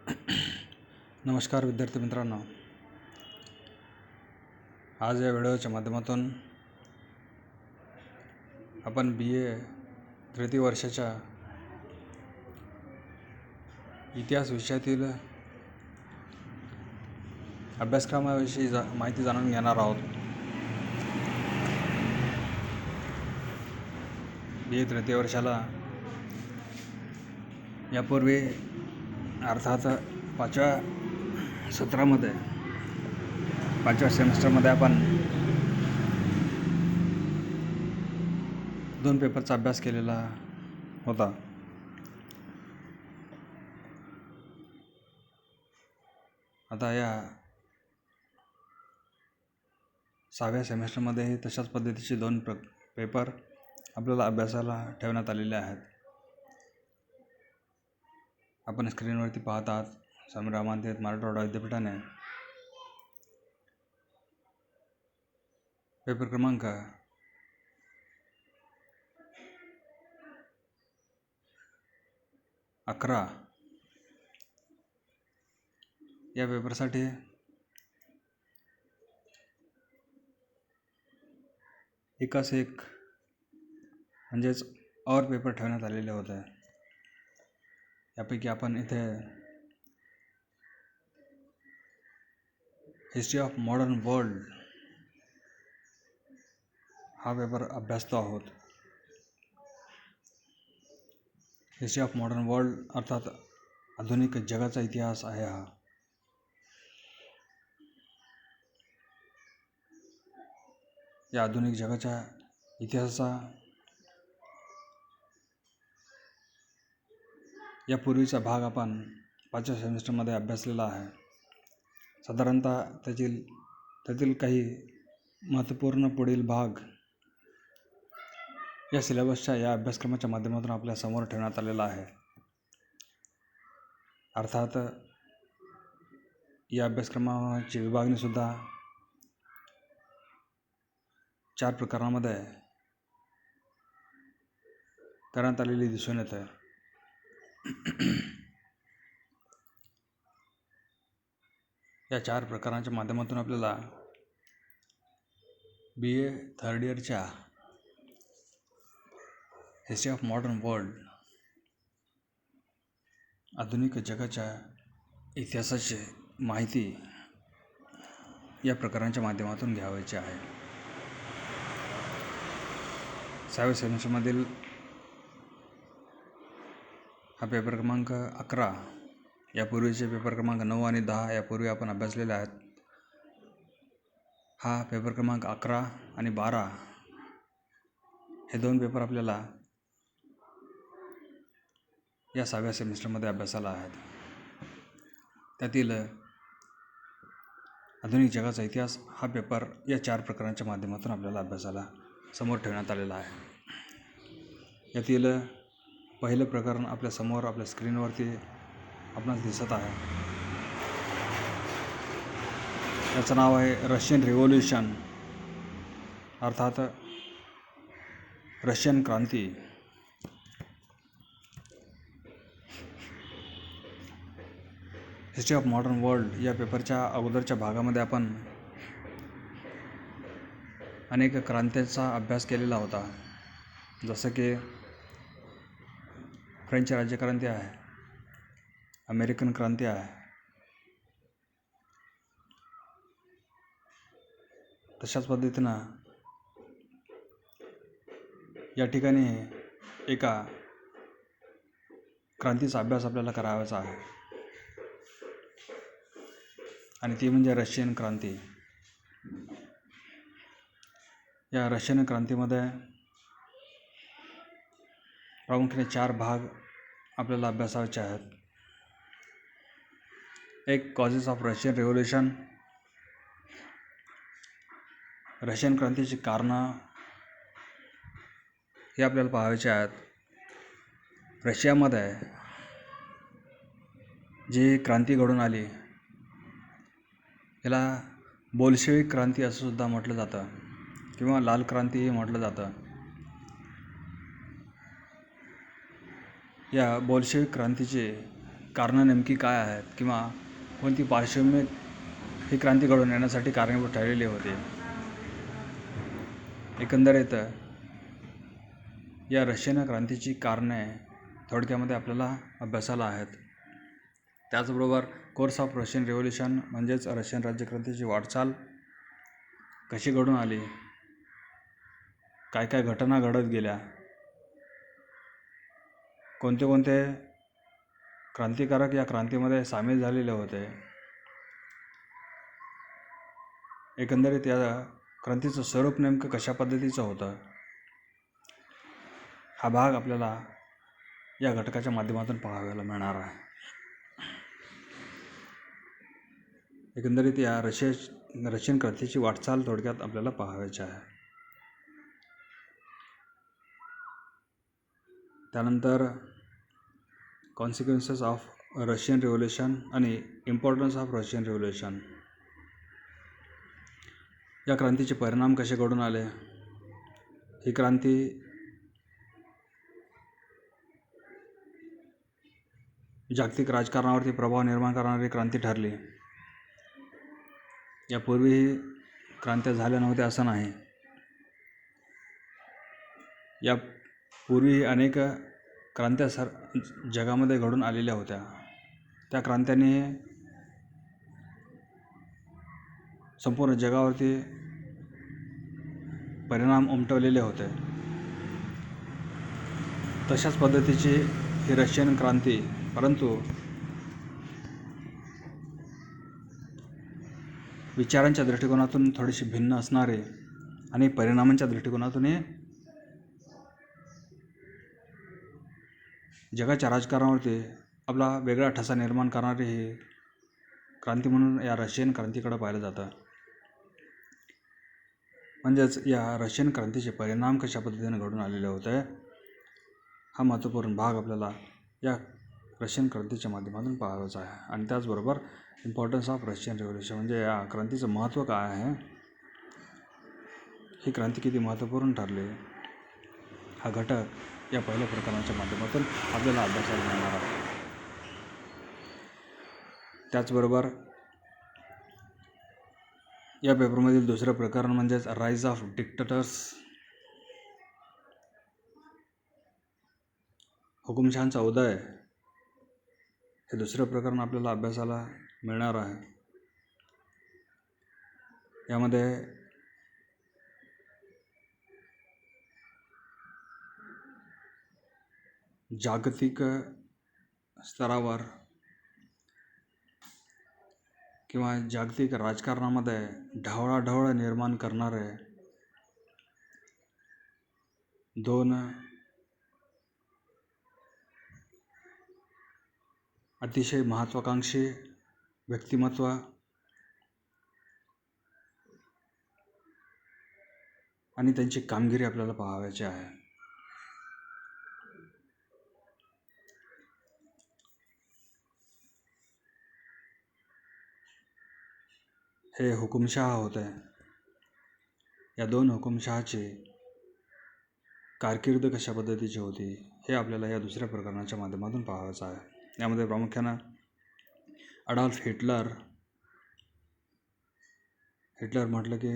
नमस्कार विद्यार्थी मित्रांनो, आज या व्हिडिओच्या माध्यमातून आपण BA तृतीय वर्षाच्या इतिहास विषयातील अभ्यासक्रमाविषयी माहिती जाणून घेणार आहोत. BA तृतीय वर्षाला यापूर्वी अर्थात 5व्या सत्रामध्ये 5व्या सेमिस्टरमध्ये आपण 2 पेपरचा अभ्यास केलेला होता. आता या 6व्या सेमिस्टरमध्येही तशाच पद्धतीचे 2 पेपर आपल्याला अभ्यासाला ठेवण्यात आलेले आहेत. आपण स्क्रीनवरती पाहत आहात, स्वामी रामानंद तीर्थ मराठवाडा विद्यापीठाने पेपर क्रमांक 11 या पेपरसाठी एकास एक म्हणजेच और पेपर ठेवण्यात आलेले होते. यापैकी आपण इथे हिस्ट्री ऑफ मॉडर्न वर्ल्ड हा पेपर अभ्यासतो आहोत. हिस्ट्री ऑफ मॉडर्न वर्ल्ड अर्थात आधुनिक जगाचा इतिहास आहे हा. या आधुनिक जगाच्या इतिहासाचा यापूर्वीचा भाग आपण 5व्या सेमिस्टरमध्ये अभ्यासलेला आहे. साधारणतः त्यातील काही महत्त्वपूर्ण पुढील भाग या सिलेबसच्या या अभ्यासक्रमाच्या माध्यमातून आपल्या समोर ठेवण्यात आलेला आहे. अर्थात या अभ्यासक्रमाची विभागणीसुद्धा 4 प्रकारांमध्ये करण्यात आलेली दिसून येते. या 4 प्रकारांच्या माध्यमातून आपल्याला BA थर्ड इयरच्या हिस्ट्री ऑफ मॉडर्न वर्ल्ड आधुनिक जगाच्या इतिहासाची माहिती या प्रकारांच्या माध्यमातून घ्यावयाची आहे. 6व्या सेमिस्टरमधील हा पेपर क्रमांक 11. यापूर्वीचे पेपर क्रमांक 9 आणि 10 यापूर्वी आपण अभ्यासलेले आहेत. हा पेपर क्रमांक 11 आणि 12 हे 2 पेपर आपल्याला या 6व्या सेमिस्टरमध्ये अभ्यासाला आहेत. त्यातील आधुनिक जगाचा इतिहास हा पेपर या 4 प्रकारांच्या माध्यमातून आपल्याला अभ्यासाला समोर ठेवण्यात आलेला आहे. यातील पहिलं प्रकरण आपल्या समोर आपल्या स्क्रीनवरती आपणास दिसत आहे. त्याचं नाव आहे रशियन रिव्होल्यूशन अर्थात Russian Kranti. History of modern world या पेपरच्या अगोदरच्या भागामध्ये आपण अनेक क्रांत्यांचा अभ्यास केलेला होता. जसं की फ्रेंच राज्यक्रांती आहे, अमेरिकन क्रांती आहे. तशाच पद्धतीनं या ठिकाणी एका क्रांतीचा अभ्यास आपल्याला करावायचा आहे आणि ती म्हणजे रशियन क्रांती. या रशियन क्रांतीमध्ये प्रामुख्याने 4 भाग आपल्याला अभ्यासायचे आहेत. एक causes of Russian revolution, Russian क्रांतीची कारणं हे आपल्याला पाहायचे आहेत. रशियामध्ये जी क्रांती घडून आली याला बोल्शेविक क्रांती असं सुद्धा म्हटलं जातं किंवा लाल क्रांतीही म्हटलं जातं. या बोल्शेविक क्रांतीचे कारणं नेमकी काय आहेत किंवा कोणती पार्श्वभूमी ही क्रांती घडवून येण्यासाठी कारणीभूत ठरलेली होती. एकंदरीत या रशियन क्रांतीची कारणे थोडक्यामध्ये आपल्याला अभ्यासाला आहेत. त्याचबरोबर कोर्स ऑफ रशियन रिव्होल्यूशन म्हणजेच रशियन राज्यक्रांतीची वाटचाल कशी घडून आली, काय काय घटना घडत गेल्या, कोणते कोणते क्रांतिकारक या क्रांतीमध्ये सामील झालेले होते, एकंदरीत या क्रांतीचं स्वरूप नेमकं कशा पद्धतीचं होतं, हा भाग आपल्याला या घटकाच्या माध्यमातून पाहायला मिळणार आहे. एकंदरीत या रशियन क्रांतीची वाटचाल थोडक्यात आपल्याला पाहायची आहे. त्यानंतर कॉन्सिक्वेन्सेस ऑफ रशियन रिव्होल्यूशन आणि इम्पॉर्टन्स ऑफ रशियन रिव्होल्यूशन, या क्रांतीचे परिणाम कसे घडून आले. ही क्रांती जागतिक राजकारणावरती प्रभाव निर्माण करणारी क्रांती ठरली. यापूर्वीही क्रांत्या झाल्या नव्हत्या असं नाही. यापूर्वीही अनेक क्रांत्या जगामध्ये घडून आलेल्या होत्या. त्या क्रांत्यांनी संपूर्ण जगावरती परिणाम उमटवलेले होते. तशाच पद्धतीची ही रशियन क्रांती, परंतु विचारांच्या दृष्टिकोनातून थोडीशी भिन्न असणारे आणि परिणामांच्या दृष्टिकोनातूनही जगाच्या राजकारणावरती आपला वेगळा ठसा निर्माण करणारी ही क्रांती म्हणून या रशियन क्रांतीकडे पाहिलं जातं. म्हणजेच या रशियन क्रांतीचे परिणाम कशा पद्धतीने घडून आलेले होते, हा महत्त्वपूर्ण भाग आपल्याला या रशियन क्रांतीच्या माध्यमातून पाहायचा आहे. आणि त्याचबरोबर इम्पॉर्टन्स ऑफ रशियन रिव्होल्यूशन, म्हणजे या क्रांतीचं महत्त्व काय आहे, ही क्रांती किती महत्त्वपूर्ण ठरली, हा घटक या पहिल्या प्रकरणाच्या माध्यमातून आपल्याला अभ्यासाला मिळणार आहे. त्याचबरोबर या पेपरमधील दुसरं प्रकरण म्हणजेच राईज ऑफ डिक्टेटर्स, हुकुमशहांचा उदय, हे दुसरं प्रकरण आपल्याला अभ्यासाला मिळणार आहे. यामध्ये जागतिक स्तरावर किंवा जागतिक राजकारणामध्ये ढवळाढवळ निर्माण करणारे दोन अतिशय महत्त्वाकांक्षी व्यक्तिमत्व आणि त्यांची कामगिरी आपल्याला पाहायची आहे. हे हुकुमशहा होते. या दोन हुकुमशहाची कारकीर्द कशा पद्धतीची होती, हे आपल्याला या दुसऱ्या प्रकरणाच्या माध्यमातून पाहायचं आहे. यामध्ये प्रामुख्यानं अडॉल्फ हिटलर म्हटलं की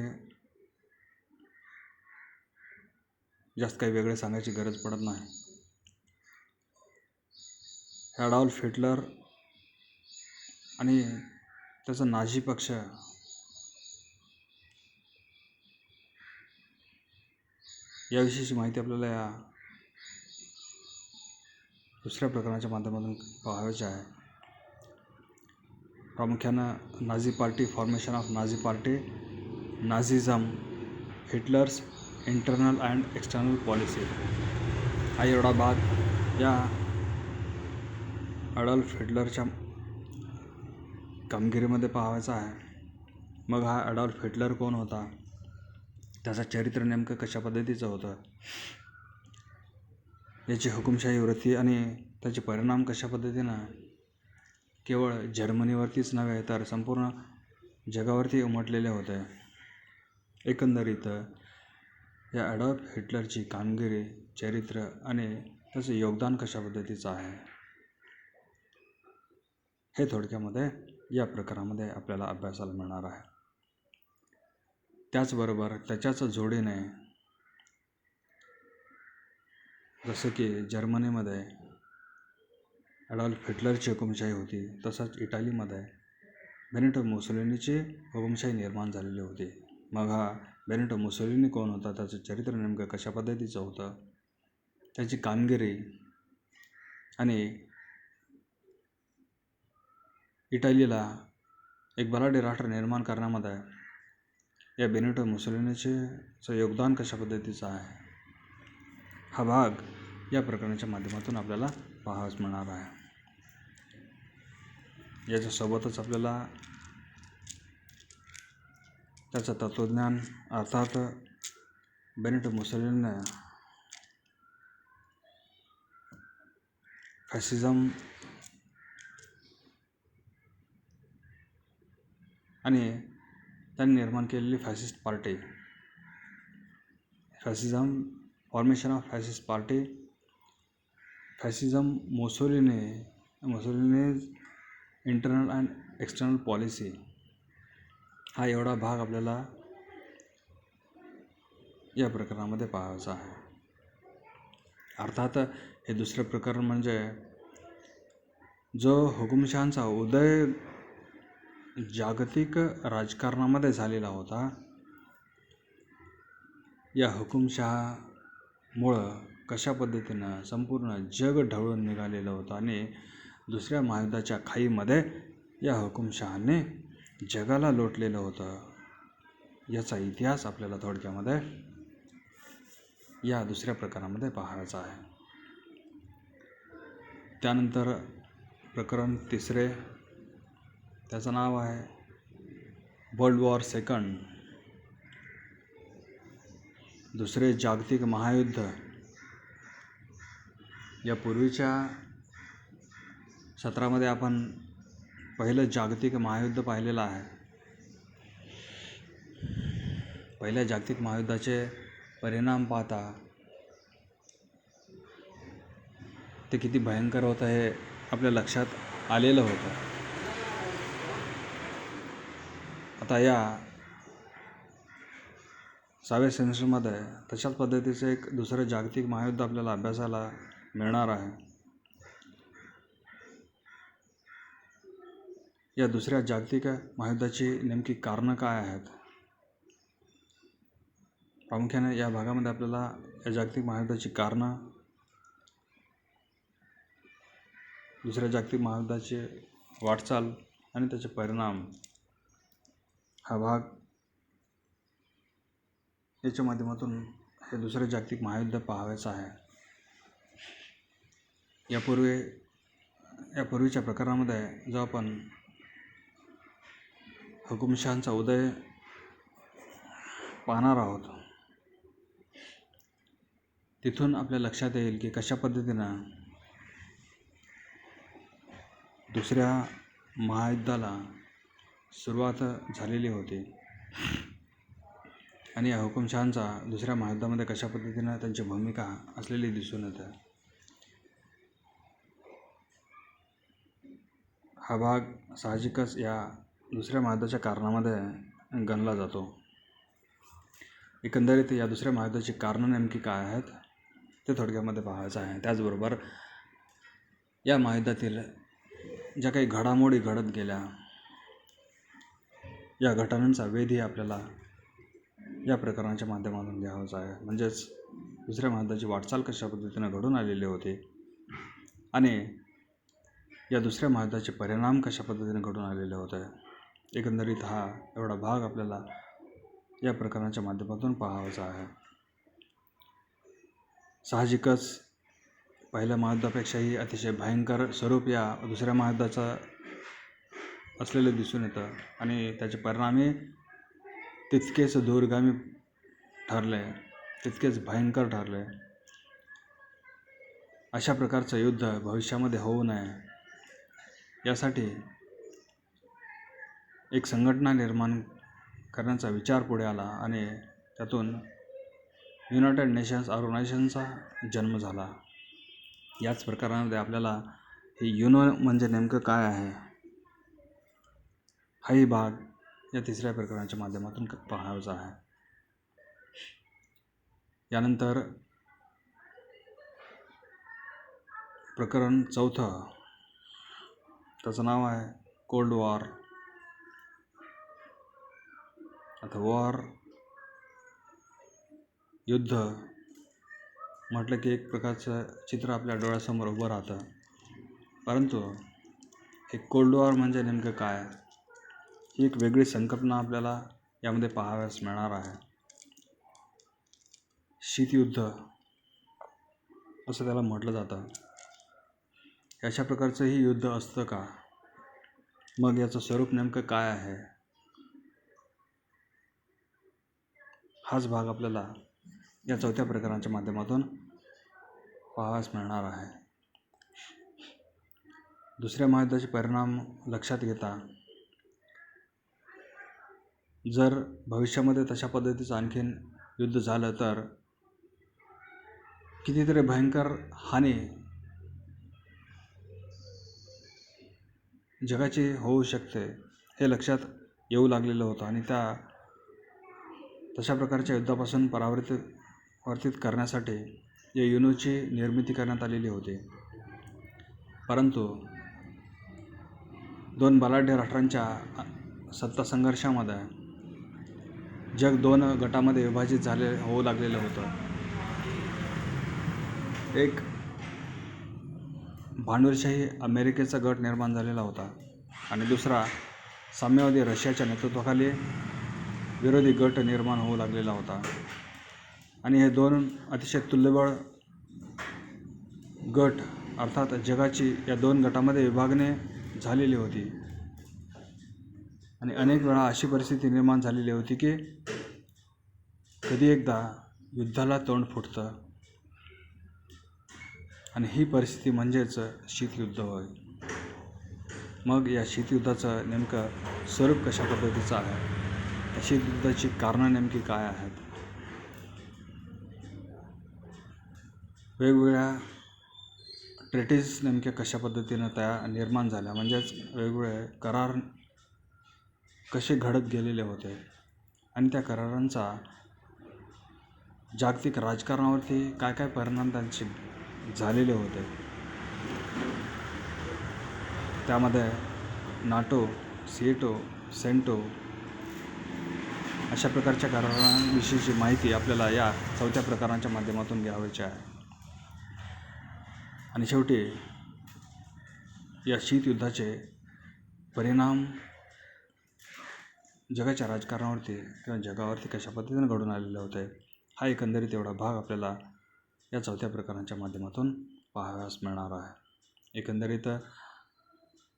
जास्त काही वेगळे सांगायची गरज पडत नाही. हे अडॉल्फ हिटलर आणि त्याचा नाझी पक्ष याविषयीची माहिती आपल्याला या दुसऱ्या प्रकरणाच्या माध्यमातून पाहायची आहे. प्रामुख्यानं Nazi party, formation of Nazi party, Nazism, Hitler's internal and external policy, हा एवढा भाग या अडॉल्फ हिटलरच्या कामगिरीमध्ये पाहायचा आहे. मग हा अडॉल्फ हिटलर कोण होता, त्याचं चरित्र नेमकं कशा पद्धतीचं होतं, याची हुकुमशाही वृत्ती आणि त्याचे परिणाम कशा पद्धतीनं केवळ जर्मनीवरतीच नव्हे तर संपूर्ण जगावरती उमटलेले होते. एकंदरीत या अडॉल्फ हिटलरची कामगिरी, चरित्र आणि त्याचं योगदान कशा पद्धतीचं आहे, हे थोडक्यामध्ये या प्रकारामध्ये आपल्याला अभ्यासाला मिळणार आहे. त्याचबरोबर त्याच्याच जोडीने जसं की जर्मनीमध्ये ॲडॉल्फ हिटलरची हुकुमशाही होती, तसंच इटालीमध्ये बेनिटो मुसोलिनीची हुकुमशाही निर्माण झालेली होती. मग हा बेनिटो मुसोलिनी कोण होता, त्याचं चरित्र नेमकं कशा पद्धतीचं होतं, त्याची कामगिरी आणि इटालीला एक बलाढ्य राष्ट्र निर्माण करण्यामध्ये या बेनिटो मुसोलिनीचं योगदान कशा पद्धतीचं आहे, हा भाग या प्रकरणाच्या माध्यमातून आपल्याला पाहावयास मिळणार आहे. याच्यासोबतच आपल्याला त्याचं तत्त्वज्ञान अर्थात बेनिटो मुसोलिनीने फॅसिझम आणि त्यांनी निर्माण केलेली fascist party, fascism, formation of fascist party, fascism, Mussolini's internal and external policy, हा एवढा भाग आपल्याला या प्रकरणामध्ये पाहायचा आहे. अर्थात हे दुसरे प्रकरण म्हणजे जो हुकुमशहांचा उदय जागतिक राजकारणामध्ये झालेला होता, या हुकुमशहामुळं कशा पद्धतीनं संपूर्ण जग ढवळून निघालेलं होतं आणि दुसऱ्या महायुद्धाच्या खाईमध्ये या हुकुमशहाने जगाला लोटलेलं होतं, याचा इतिहास आपल्याला थोडक्यामध्ये या दुसऱ्या प्रकरणामध्ये पाहायचा आहे. त्यानंतर प्रकरण तिसरे, त्याचं नाव आहे वर्ल्ड वॉर सेकंड, दुसरे जागतिक महायुद्ध. या पूर्वीच्या सत्रामध्ये आपण पहिलं जागतिक महायुद्ध पाहिलेलं आहे. पहिल्या जागतिक महायुद्धाचे परिणाम पाहता ते किती भयंकर होतं हे आपल्या लक्षात आलेलं होतं. आता या 6व्या सेमिस्टरमध्ये तशाच पद्धतीचं एक दुसरं जागतिक महायुद्ध आपल्याला अभ्यासाला मिळणार आहे. या दुसऱ्या जागतिक महायुद्धाची नेमकी कारणं काय आहेत, प्रामुख्याने या भागामध्ये आपल्याला या जागतिक महायुद्धाची कारणं, दुसऱ्या जागतिक महायुद्धाची वाटचाल आणि त्याचे परिणाम, हा भाग याच्या माध्यमातून हे दुसरे जागतिक महायुद्ध पाहायचं आहे. यापूर्वीच्या प्रकरणामध्ये जो आपण हुकुमशहांचा उदय पाहणार आहोत, तिथून आपल्या लक्षात येईल की कशा पद्धतीनं दुसऱ्या महायुद्धाला सुरुवात झालेली होती आणि या हुकुमशहांचा दुसऱ्या महायुद्धामध्ये कशा पद्धतीनं त्यांची भूमिका असलेली दिसून येते. हा भाग साहजिकच या दुसऱ्या महायुद्धाच्या कारणामध्ये गणला जातो. एकंदरीत या दुसऱ्या महायुद्धाची कारणं नेमकी काय आहेत ते थोडक्यामध्ये पाहायचं आहे. त्याचबरोबर या महायुद्धातील ज्या काही घडामोडी घडत गेल्या, या घटनांचा वेधही आपल्याला या प्रकरणाच्या माध्यमातून घ्यावाचा आहे. म्हणजेच दुसऱ्या महायुद्धाची वाटचाल कशा पद्धतीनं घडून आलेली होती आणि या दुसऱ्या महायुद्धाचे परिणाम कशा पद्धतीने घडून आलेले होते. एकंदरीत हा एवढा भाग आपल्याला या प्रकरणाच्या माध्यमातून पाहावाचा आहे. साहजिकच पहिल्या महायुद्धापेक्षाही अतिशय भयंकर स्वरूप या दुसऱ्या महायुद्धाचं असलेलं दिसून येतं आणि त्याचे परिणामही तितकेच दूरगामी ठरले, तितकेच भयंकर ठरले. अशा प्रकारचं युद्ध भविष्यामध्ये होऊ नये यासाठी एक संघटना निर्माण करण्याचा विचार पुढे आला आणि त्यातून युनायटेड नेशन्स ऑर्गनायझेशनचा जन्म झाला. याच प्रकारामध्ये आपल्याला हे युनो म्हणजे नेमकं काय आहे हाही भाग या तिसऱ्या प्रकरणाच्या माध्यमातून पाहायचा आहे. यानंतर प्रकरण चौथं, त्याचं नाव आहे कोल्ड वॉर. आता वॉर, युद्ध म्हटलं की एक प्रकारचं चित्र आपल्या डोळ्यासमोर उभं राहतं. परंतु हे कोल्ड वॉर म्हणजे नेमकं काय, ही एक वेगळी संकल्पना आपल्याला यामध्ये पाहावयास मिळणार आहे. शीतयुद्ध असं त्याला म्हटलं जातं. अशा प्रकारचंही युद्ध असतं का? मग याचं स्वरूप नेमकं काय आहे? हाच भाग आपल्याला या चौथ्या प्रकरणाच्या माध्यमातून पाहावयास मिळणार आहे. दुसऱ्या महायुद्धाचे परिणाम लक्षात घेता जर भविष्यामध्ये तशा पद्धतीचं आणखीन युद्ध झालं तर कितीतरी भयंकर हानी जगाची होऊ शकते हे लक्षात येऊ लागलेलं होतं आणि तशा प्रकारच्या युद्धापासून परावर्तित करण्यासाठी या युनोची निर्मिती करण्यात आलेली होती. परंतु दोन बलाढ्य राष्ट्रांच्या सत्ता संघर्षामध्ये जग दोन गटामध्ये विभाजित होऊ लागलेलं होतं. एक भांडवलशाही अमेरिकेचा गट निर्माण झालेला होता आणि दुसरा साम्यवादी रशियाच्या नेतृत्वाखाली विरोधी गट निर्माण होऊ लागलेला होता. आणि हे दोन अतिशय तुल्यबळ गट अर्थात जगाची या दोन गटामध्ये विभागणी झालेली होती. आणि अनेक वेळा अशी परिस्थिती निर्माण झालेली होती की कधी एकदा युद्धाला तोंड फुटतं आणि ही परिस्थिती म्हणजेच शीतयुद्ध होय. मग या शीतयुद्धाचं नेमकं स्वरूप कशा पद्धतीचं आहे, या शीतयुद्धाची कारणं नेमकी काय आहेत, वेगवेगळ्या ट्रेटीज नेमक्या कशा पद्धतीनं निर्माण झाल्या, म्हणजेच वेगवेगळे करार कसे घडत गेलेले होते आणि त्या करारांचा जागतिक राजकारणावरती काय काय परिणाम त्यांचे झालेले होते. त्यामध्ये नाटो, सिएटो, सेंटो अशा प्रकारच्या करारांविषयीची माहिती आपल्याला या चौथ्या प्रकरणाच्या माध्यमातून घ्यावयाची आहे. आणि शेवटी या शीतयुद्धाचे परिणाम जगाच्या राजकारणावरती किंवा जगावरती कशा पद्धतीने घडून आलेले होते, हा एकंदरीत एवढा भाग आपल्याला या चौथ्या प्रकरणाच्या माध्यमातून पाहावयास मिळणार आहे. एकंदरीत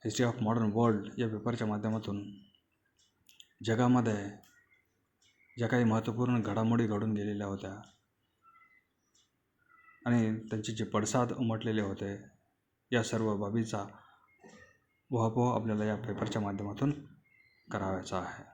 हिस्ट्री ऑफ मॉडर्न वर्ल्ड या पेपरच्या माध्यमातून जगामध्ये ज्या काही महत्त्वपूर्ण घडामोडी घडून गेलेल्या होत्या आणि त्यांचे जे पडसाद उमटलेले होते, या सर्व बाबीचा उहापोह आपल्याला या पेपरच्या माध्यमातून करावयाचा आहे.